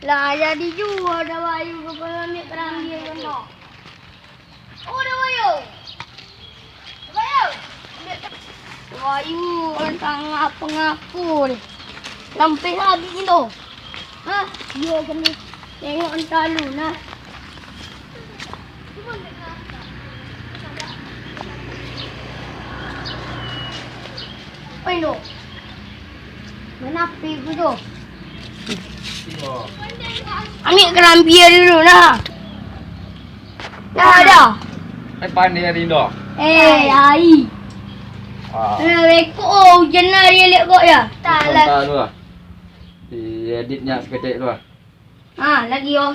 Lah jadi juga dah bayu kepala ambil kerambi kena. Oh dah bayu. Bayu. Bayu tentang apa ngaku ni. Sampai habis ni tu. Ha, dia kena tengok entah lu nah. Oi no. Mana api ku tu? Ambil kerambi dulu lah. Dah dah. Pandai hari ni dah. Ai. Rekod hujan lah dia lihat kok ya. Tak lah. Tak tu lah. Di editnya seketik tu lah. Ha, lagi oh.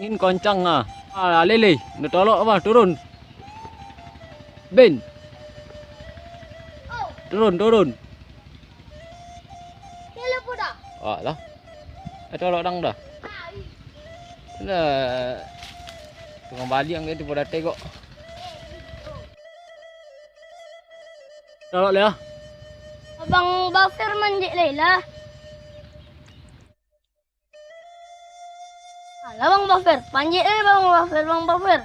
Angin kencang ah. Lele, nak tolak apa? Turun. Ben. Turun. Kela pun dah. Lah. Tolak dang dah. Dah. Tengah balik ang itu pada tegok. Tolak le ah. Abang Bafir manjik Laila. Alah Bang Bafir, panjik ni Bang Bafir.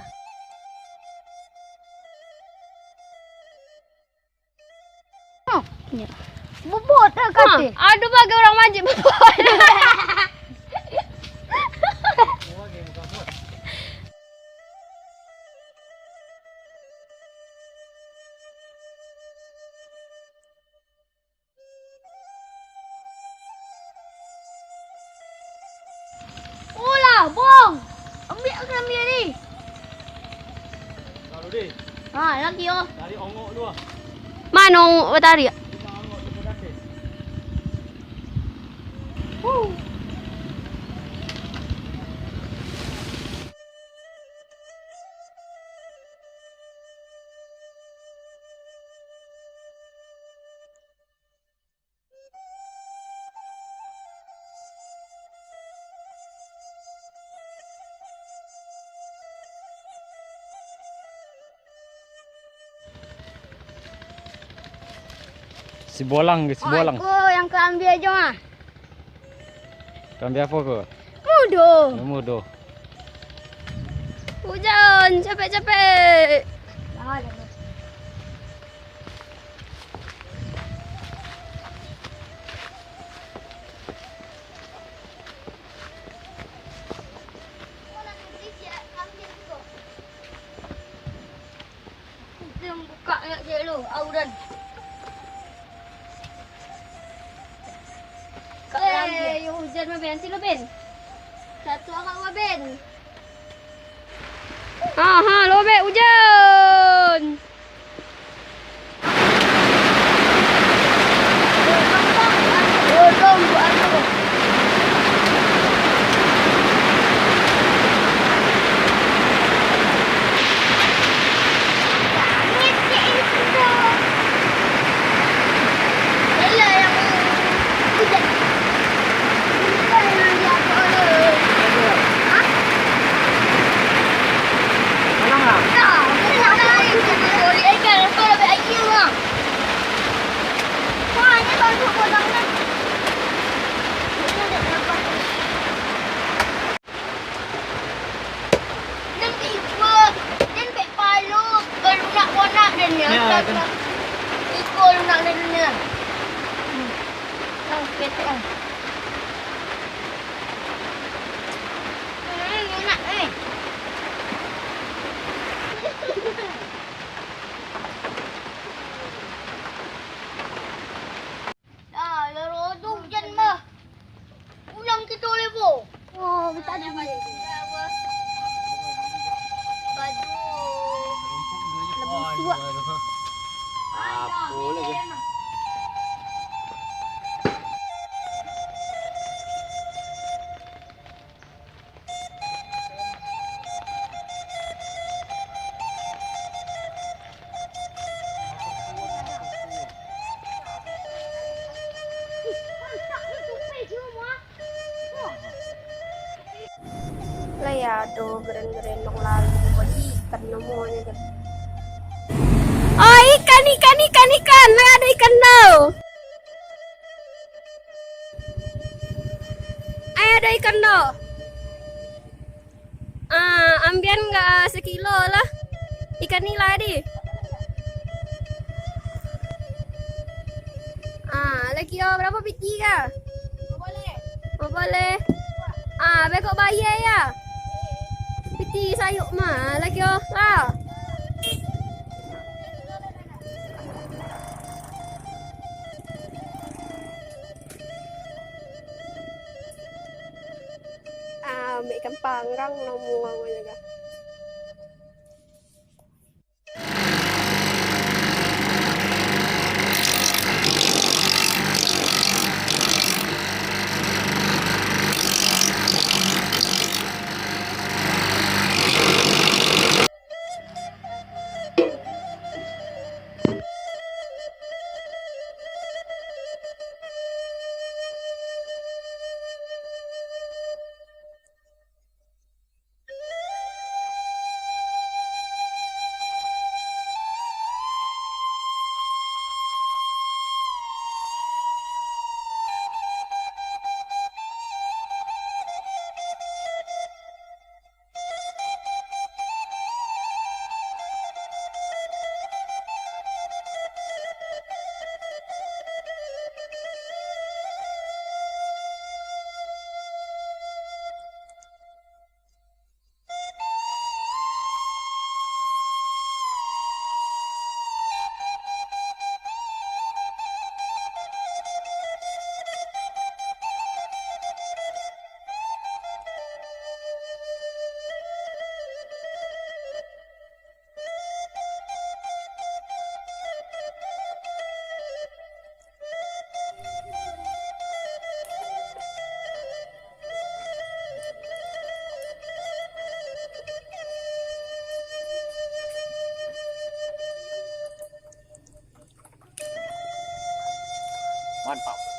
Ya. Bobot dah kata. Aduh bagi orang manjik bobot. Bong. Ambil ni. Lalu di. Lagi oh. Tadi ongok dua. Mana ongok tadi? Kita ongok tu dah. Si bolang ke, si bolang. Aku yang kau ambil aja mah. Kau ambil apa ke? Mudo. Mudo. Hujan, capek-capek. Jangan ada. Kita buka nak cek lu, auran. Hujan mah Ben, sini Ben. Satu orang Ben. Lo Ben hujan. Tolong buat aku. Ikut nak dunia. Nang ketek. Enak Dah, loro tu hujan mah. Pulang kita boleh bo. Oh, tak ada balik. Baju. Lebih tua. Apa lagi? Lah ya, aduh, geren-geren dong lagi buat ikan semuanya kan. Oh, ikan. Lah ada ikan tau. Ada ikan tau. Ambian nggak sekilo lah. Ikan ni lah di. Lagi berapa piti kah? Boleh. Oh, boleh. Bekok bayar ya. Piti sayuk mah lagi lah. Ambil ikan panggang namanya kah. Mantap.